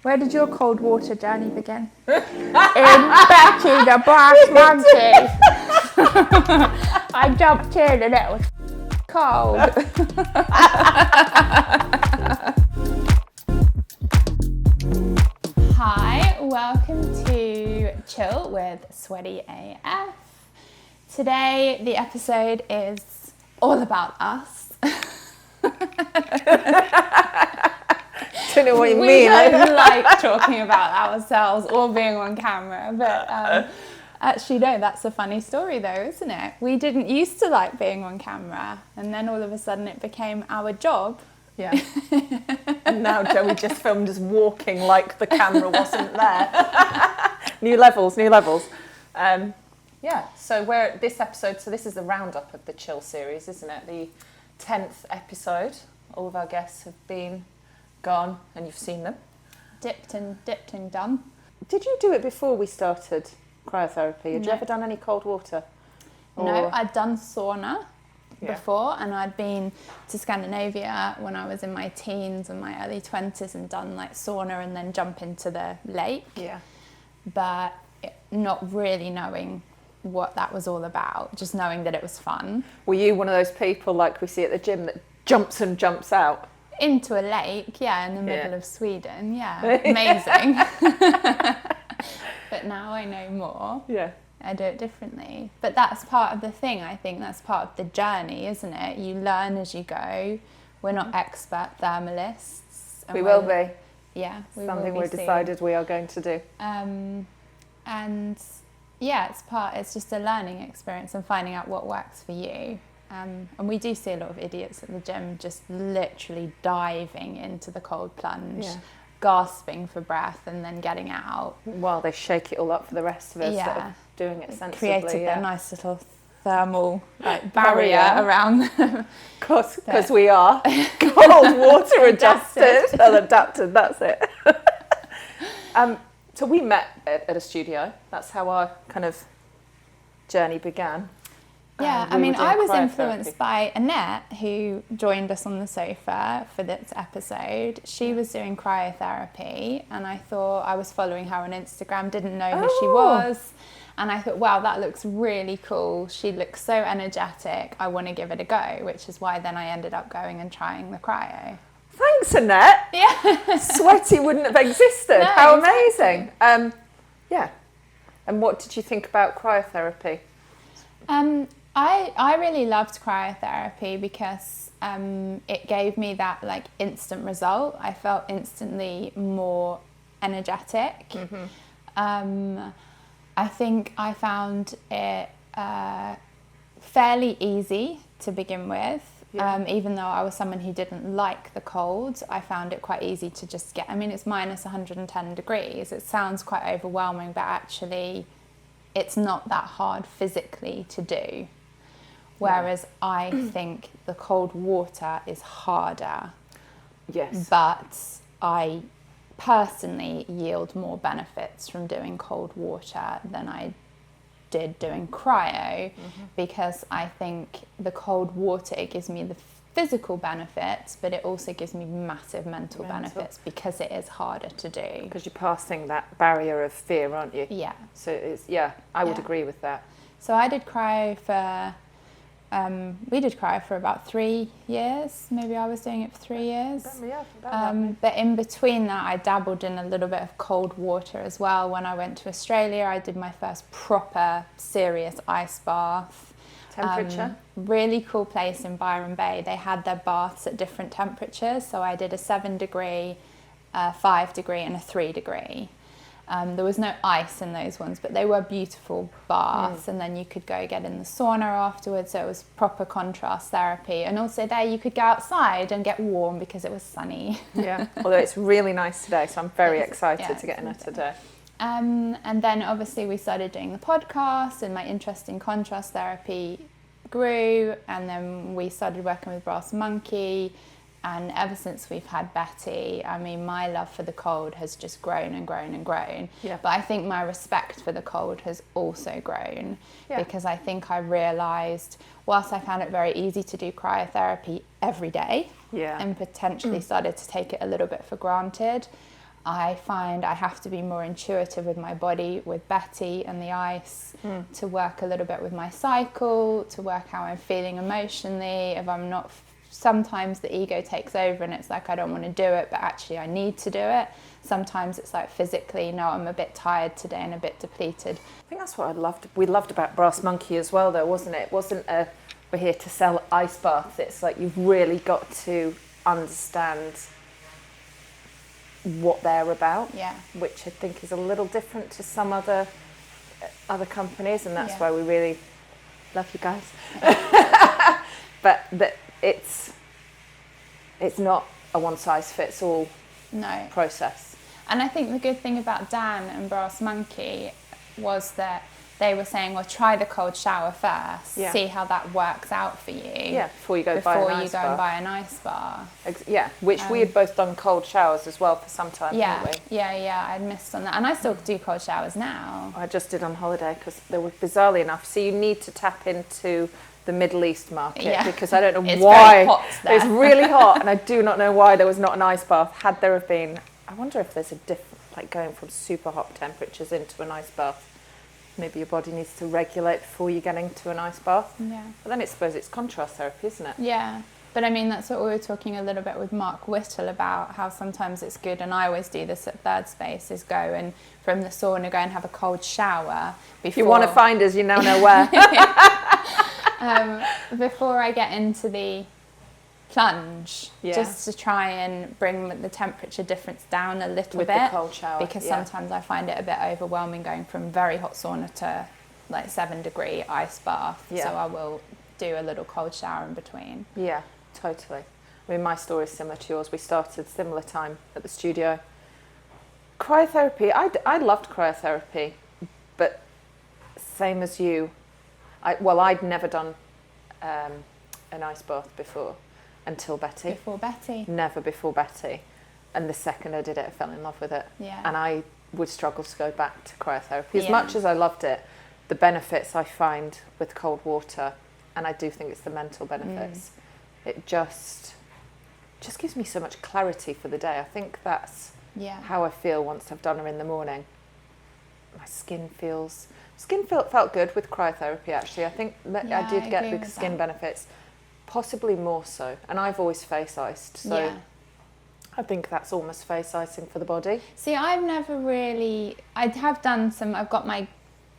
Where did your cold water journey begin? In Betty the Brass Monkey. I jumped in and it was cold. Hi, welcome to Chill with Sweaty AF. Today the episode is all about us. Don't know what you mean. We don't like talking about ourselves or being on camera, but actually no, that's a funny story though, isn't it? We didn't used to like being on camera, and then all of a sudden it became our job. Yeah. And now Joey just filmed us walking like the camera wasn't there. New levels. Yeah, so this is the roundup of the Chill series, isn't it? The 10th episode. All of our guests have been gone and you've seen them. Dipped and done. Did you do it before we started cryotherapy? Had you ever done any cold water? No, I'd done sauna before, and I'd been to Scandinavia when I was in my teens and my early 20s and done like sauna and then jump into the lake. Yeah. But not really knowing what that was all about, just knowing that it was fun. Were you one of those people like we see at the gym that jumps and jumps out? Into a lake, in the middle of Sweden, amazing. But now I know more. Yeah. I do it differently. But that's part of the thing, I think that's part of the journey, isn't it? You learn as you go. We're not expert thermalists. We will be. Yeah. Something we've decided we are going to do. And yeah, it's just a learning experience and finding out what works for you. And we do see a lot of idiots at the gym just literally diving into the cold plunge, gasping for breath and then getting out. While they shake it all up for the rest of us that are doing it sensibly. Created their nice little thermal barrier around them. Because we are cold water adjusted. Adapted, that's it. So we met at a studio. That's how our kind of journey began. Yeah, I mean, I was influenced by Annette, who joined us on the sofa for this episode. She was doing cryotherapy, and I thought, I was following her on Instagram, didn't know who she was, and I thought, wow, that looks really cool. She looks so energetic. I want to give it a go, which is why then I ended up going and trying the cryo. Thanks, Annette. Yeah. Sweaty wouldn't have existed. No, how exactly. Amazing. Yeah. And what did you think about cryotherapy? I really loved cryotherapy because it gave me that like instant result. I felt instantly more energetic. Mm-hmm. I think I found it fairly easy to begin with. Yeah. Even though I was someone who didn't like the cold, I found it quite easy to just get, it's minus 110 degrees. It sounds quite overwhelming, but actually it's not that hard physically to do. Whereas I think the cold water is harder. Yes. But I personally yield more benefits from doing cold water than I did doing cryo, because I think the cold water, it gives me the physical benefits, but it also gives me massive mental benefits because it is harder to do. Because you're passing that barrier of fear, aren't you? Yeah. So it's, I would agree with that. So I did cryo for... we did cryo for about 3 years. Maybe I was doing it for 3 years. But in between that, I dabbled in a little bit of cold water as well. When I went to Australia, I did my first proper, serious ice bath. Temperature? Really cool place in Byron Bay. They had their baths at different temperatures. So I did a 7 degree, 5 degree and a 3 degree. There was no ice in those ones, but they were beautiful baths. And then you could go get in the sauna afterwards, so it was proper contrast therapy. And also there you could go outside and get warm because it was sunny. Yeah, although it's really nice today, so I'm very excited to get in it today. And then obviously we started doing the podcast, and my interest in contrast therapy grew, and then we started working with Brass Monkey. And ever since we've had Betty, my love for the cold has just grown and grown and grown. Yeah. But I think my respect for the cold has also grown because I think I realised, whilst I found it very easy to do cryotherapy every day and potentially started to take it a little bit for granted, I find I have to be more intuitive with my body, with Betty and the ice, to work a little bit with my cycle, to work how I'm feeling emotionally. If I'm not, sometimes the ego takes over and it's like I don't want to do it, but actually I need to do it. Sometimes it's like physically, no, I'm a bit tired today and a bit depleted. I think that's what we loved about Brass Monkey as well, though, wasn't it? It wasn't we're here to sell ice baths. It's like you've really got to understand what they're about, which I think is a little different to some other companies, and that's why we really love you guys. But that it's not a one size fits all process. And I think the good thing about Dan and Brass Monkey was that they were saying, well, try the cold shower first, see how that works out for you. Yeah, before you go and buy an ice bath. Which we had both done cold showers as well for some time, hadn't we? Yeah, I'd missed on that. And I still do cold showers now. I just did on holiday because they were bizarrely enough. So you need to tap into the Middle East market because I don't know it's why. Very hot there. It's really hot, and I do not know why there was not an ice bath. Had there have been, I wonder if there's a difference, like going from super hot temperatures into an ice bath. Maybe your body needs to regulate before you get into an ice bath. Yeah. But then I suppose it's contrast therapy, isn't it? Yeah. But I mean, that's what we were talking a little bit with Mark Whittle about, how sometimes it's good, and I always do this at Third Space, is go and from the sauna, go and have a cold shower. Before, if you want to find us, you now know where. Before I get into the plunge, Yeah. just to try and bring the temperature difference down a little with bit. The cold shower. Because sometimes I find it a bit overwhelming going from very hot sauna to like 7-degree ice bath. Yeah. So I will do a little cold shower in between. Yeah, totally. I mean, my story is similar to yours. We started similar time at the studio. Cryotherapy, I loved cryotherapy, but same as you, I'd never done an ice bath before until Betty. Before Betty? Never before Betty. And the second I did it, I fell in love with it. Yeah. And I would struggle to go back to cryotherapy. As much as I loved it, the benefits I find with cold water, and I do think it's the mental benefits, it just gives me so much clarity for the day. I think that's how I feel once I've done her in the morning. My skin felt good with cryotherapy, actually. I think that I did get the skin benefits, possibly more so. And I've always face iced, so I think that's almost face icing for the body. See, I've never really, I've got my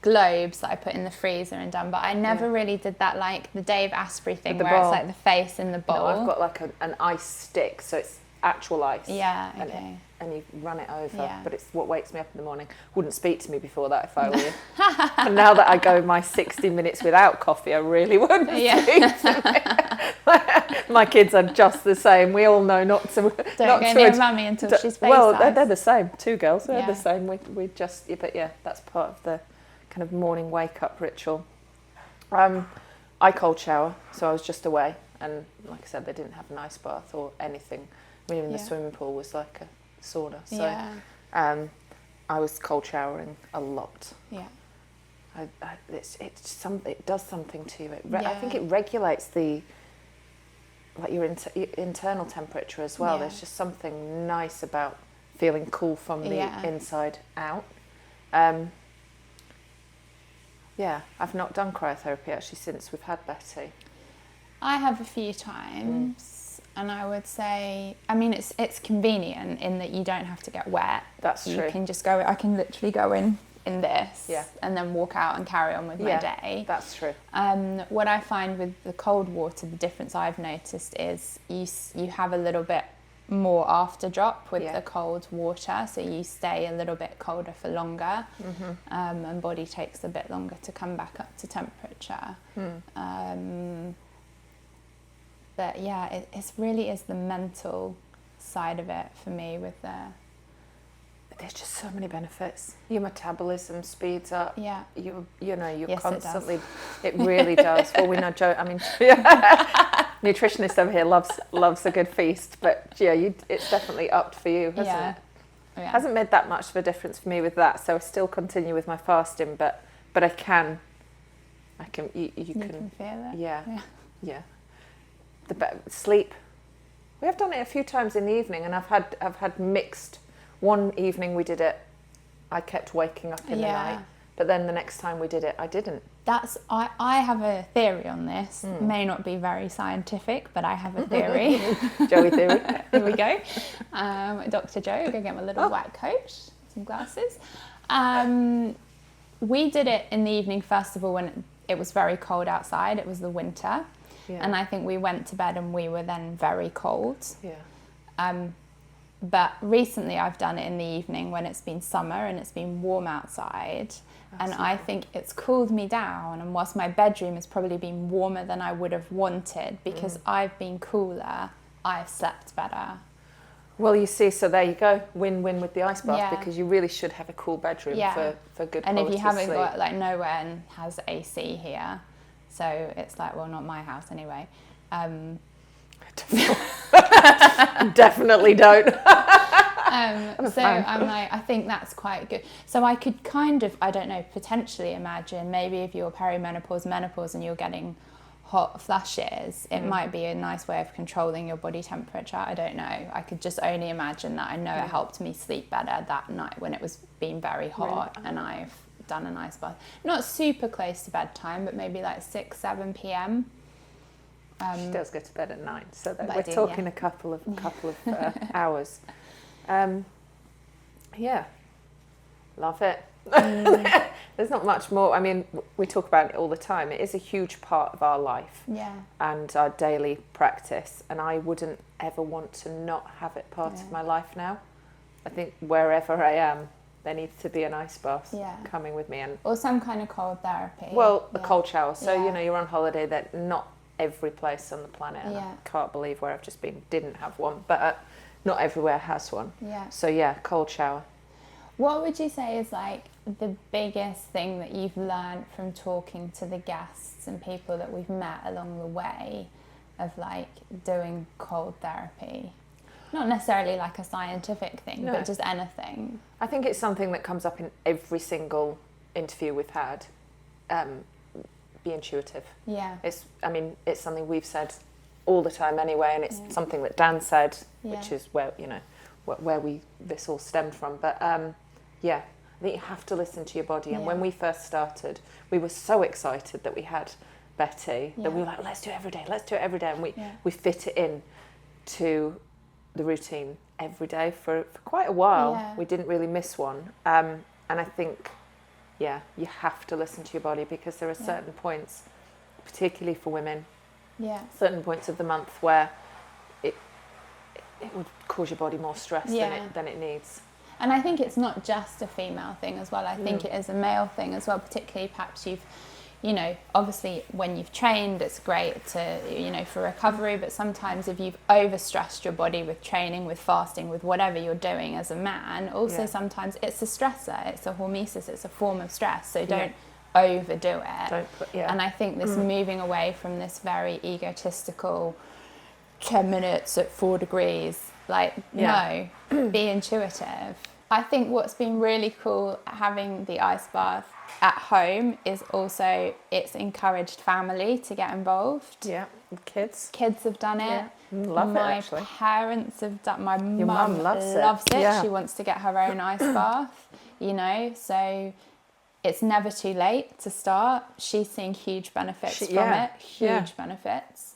globes that I put in the freezer and done, but I never really did that, like the Dave Asprey thing where it's like the face in the bowl. No, I've got like an ice stick, so it's actual ice. Yeah, okay. And you run it over, Yeah. but it's what wakes me up in the morning. Wouldn't speak to me before that if I were you. And now that I go my 60 minutes without coffee, I really wouldn't speak to me. My kids are just the same. We all know not to. Don't go near mummy until she's face Well, ice. they're the same. 2 girls, they're the same. We just, but yeah, that's part of the kind of morning wake up ritual. I cold shower, so I was just away, and like I said, they didn't have an ice bath or anything. I mean, even the swimming pool was like a sauna. So I was cold showering a lot. Yeah. It does something to you. I think it regulates your internal temperature as well. There's just something nice about feeling cool from the inside out. I've not done cryotherapy actually since we've had Betty. I have a few times, and I would say, I mean, it's convenient in that you don't have to get wet. That's true. You can just go, I can literally go in this and then walk out and carry on with my day. That's true. What I find with the cold water, the difference I've noticed is you have a little bit more after drop with the cold water, so you stay a little bit colder for longer, and body takes a bit longer to come back up to temperature. But yeah, it really is the mental side of it for me with there's just so many benefits. Your metabolism speeds up. Yeah. You're constantly. It really does. Well, we know Joe. I mean, nutritionist over here loves a good feast, but it's definitely upped for you, hasn't it? Yeah. Hasn't made that much of a difference for me with that. So I still continue with my fasting, but I can. You can feel it. Yeah. Sleep. We have done it a few times in the evening, and I've had mixed One evening we did it, I kept waking up in the Yeah. night, but then the next time we did it, I didn't. I have a theory on this. May not be very scientific, but I have a theory. Joey theory. Here we go. Dr. Joe, go get my little white coat, some glasses. We did it in the evening first of all when it was very cold outside. It was the winter. Yeah. And I think we went to bed and we were then very cold. Yeah. But recently I've done it in the evening when it's been summer and it's been warm outside. And I think it's cooled me down, and whilst my bedroom has probably been warmer than I would have wanted because I've been cooler, I've slept better. Well, you see, so there you go, win-win with the ice bath, Yeah. because you really should have a cool bedroom for good And quality if you haven't sleep. got, like, no one has AC here, so it's like, well, not my house anyway. Definitely don't. So I'm like, I think that's quite good. So I could kind of, I don't know, potentially imagine maybe if you're perimenopause, menopause, and you're getting hot flushes, it might be a nice way of controlling your body temperature. I don't know. I could just only imagine that. I know it helped me sleep better that night when it was being very hot, and I've done an ice bath. Not super close to bedtime, but maybe like 6, 7 p.m. She does go to bed at night, so that But I we're do, talking yeah. a couple of hours. Yeah, love it. There's not much more. I mean, we talk about it all the time. It is a huge part of our life and our daily practice, and I wouldn't ever want to not have it part of my life now. I think wherever I am, there needs to be an ice bath coming with me, and Or some kind of cold therapy. well, a cold shower. So Yeah. you know, you're on holiday. That not every place on the planet, and I Yeah. can't believe where I've just been didn't have one, but not everywhere has one. Yeah. So yeah, cold shower. What would you say is like the biggest thing that you've learned from talking to the guests and people that we've met along the way of like doing cold therapy? Not necessarily like a scientific thing, No. but just anything. I think it's something that comes up in every single interview we've had. Be intuitive. Yeah. It's something we've said all the time anyway, and it's something that Dan said, which is where this all stemmed from. But I think you have to listen to your body. And when we first started, we were so excited that we had Betty that we were like, let's do it every day, and we fit it in to the routine every day for quite a while. Yeah. We didn't really miss one, and I think you have to listen to your body, because there are certain points, particularly for women, certain points of the month where it would cause your body more stress than it needs. And I think it's not just a female thing as well. I think it is a male thing as well, particularly perhaps you've, obviously when you've trained, it's great to, for recovery, but sometimes if you've overstressed your body with training, with fasting, with whatever you're doing as a man, also sometimes it's a stressor, it's a hormesis, it's a form of stress. So don't overdo it. And I think this moving away from this very egotistical 10 minutes at 4 degrees, no, be intuitive. I think what's been really cool having the ice bath at home is also it's encouraged family to get involved. Yeah, kids. Kids have done it. Love it, actually. My parents have done. My Your mum mum loves it. Yeah. She wants to get her own ice bath. So it's never too late to start. She's seeing huge benefits from it. Huge benefits.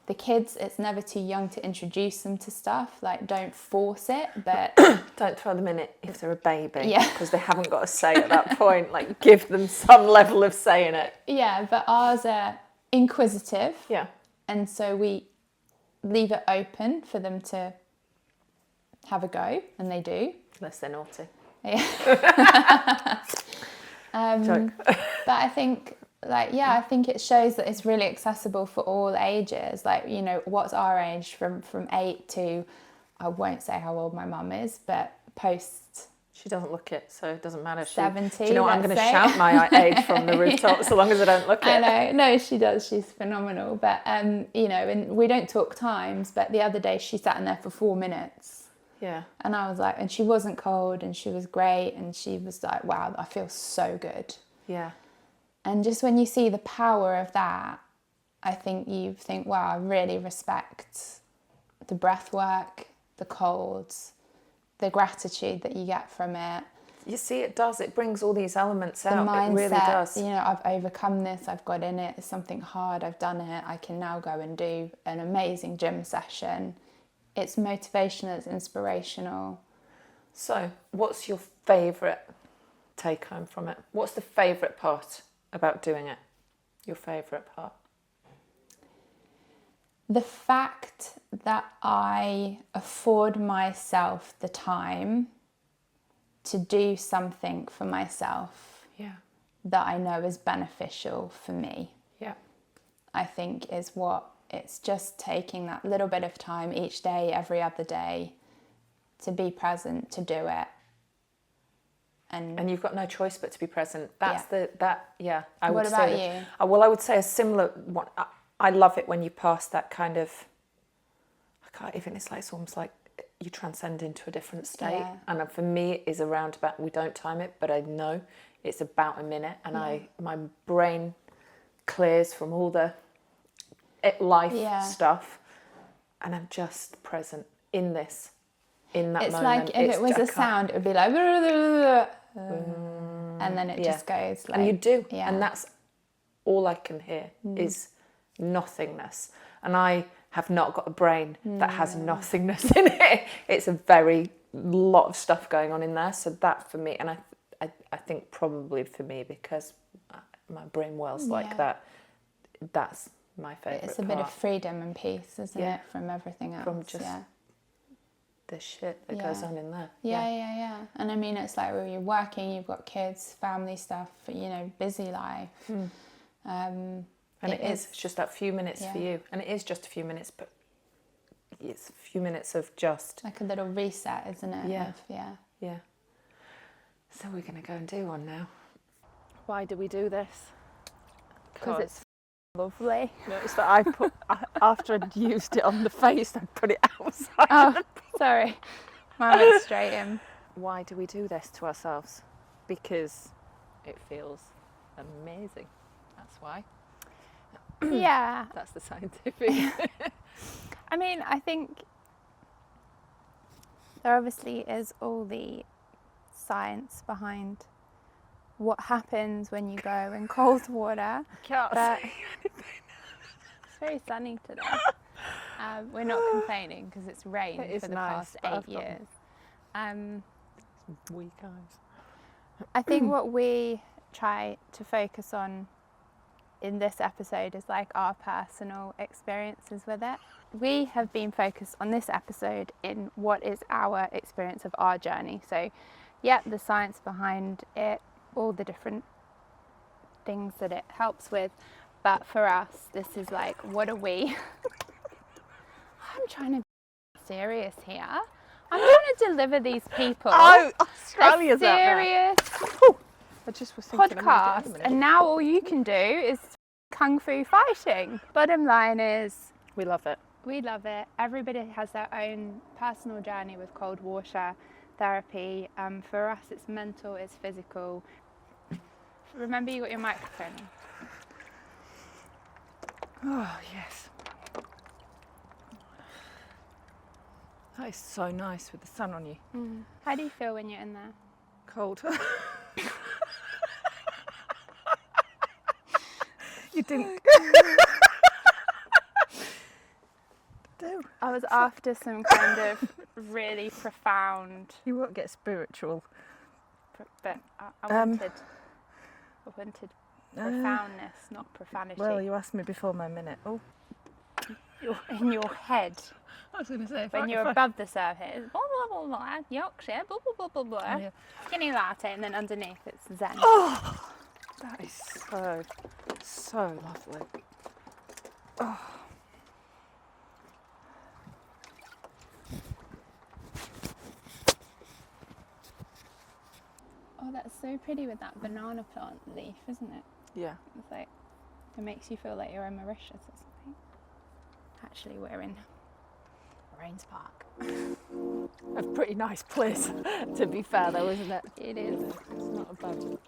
The kids, it's never too young to introduce them to stuff. Like, don't force it, but Don't throw them in it if they're a baby, Yeah. because they haven't got a say at that point. Like, give them some level of say in it. yeah. But ours are inquisitive, Yeah. and so we leave it open for them to have a go, and they do. Unless they're naughty. Yeah. Joke. But I think, I think it shows that it's really accessible for all ages. Like, what's our age from 8 to, I won't say how old my mum is, but post She doesn't look it, so it doesn't matter. 70. Do you know what? I'm going to let's say. shout my age from the rooftop so long as I don't look it. I know. No, she does. She's phenomenal. But, and we don't talk times, but the other day she sat in there for 4 minutes. Yeah. And I was like, and she wasn't cold, and she was great, and she was like, wow, I feel so good. Yeah. And just when you see the power of that, I think you think, wow, I really respect the breath work, the colds, the gratitude that you get from it. You see, it does. It brings all these elements The out. mindset, It really does. you know, I've overcome this, I've got in it, it's something hard, I've done it, I can now go and do an amazing gym session. It's motivational, it's inspirational. So, what's your favourite take home from it? What's the favourite part about doing it? Your favourite part? The fact that I afford myself the time to do something for myself that I know is beneficial for me. Yeah. I think is what it's just taking that little bit of time each day, every other day, to be present, to do it. And you've got no choice but to be present. That's I what would about say you? Well, I would say a similar one. I love it when you pass that kind of, I can't even, it's almost like you transcend into a different state. Yeah. And for me, it is around about, we don't time it, but I know it's about a minute, and my brain clears from all the life stuff, and I'm just present in that It's moment. like if it was a sound, it would be like, and then it just goes like. And you do, yeah. and that's all I can hear is nothingness. And I have not got a brain that has nothingness in it. It's a very lot of stuff going on in there. So that for me, and I think probably for me, because my brain whirls like that, that's my favourite part. It's a bit of freedom and peace, isn't it, from everything else? From just the shit that goes on in there. Yeah. And I mean, it's like when you're working, you've got kids, family stuff, you know, busy life. And it's just that few minutes for you. And it is just a few minutes, but it's a few minutes of just... like a little reset, isn't it? Yeah. So we're going to go and do one now. Why do we do this? Because it's lovely. Notice that I put, after I'd used it on the face, I put it outside. Oh, sorry. Mine went straight in. Why do we do this to ourselves? Because it feels amazing. That's why. Yeah. That's the scientific. I mean, I think there obviously is all the science behind what happens when you go in cold water. Can't but see anything. It's very sunny today. We're not complaining because it's rained for the past 8 years. Weak eyes. I think what we try to focus on in this episode is like our personal experiences with it. We have been focused on this episode in what is our experience of our journey. So, the science behind it, all the different things that it helps with. But for us, this is like, what are we? I'm trying to be serious here. I'm trying to deliver these people Australia's a serious I just was thinking podcast, and now all you can do is kung fu fighting. Bottom line is, we love it. We love it. Everybody has their own personal journey with cold water therapy. For us, it's mental, it's physical. Remember, you got your microphone. Oh, yes. That is so nice with the sun on you. How do you feel when you're in there? Cold. You didn't. I was after some kind of really profound. You won't get spiritual. But I wanted profoundness, not profanity. Well, you asked me before my minute. Oh. You're in your head. I was going to say, when you're above the surface, blah blah blah blah, Yorkshire, blah blah blah blah blah, skinny latte, and then underneath it's Zen. Oh, that is so lovely. Oh. Oh, that's so pretty with that banana plant leaf, isn't it? Yeah. It's like, it makes you feel like you're in Mauritius or something. Actually, we're in Rains Park. A pretty nice place, to be fair though, isn't it? It is. It's not a bad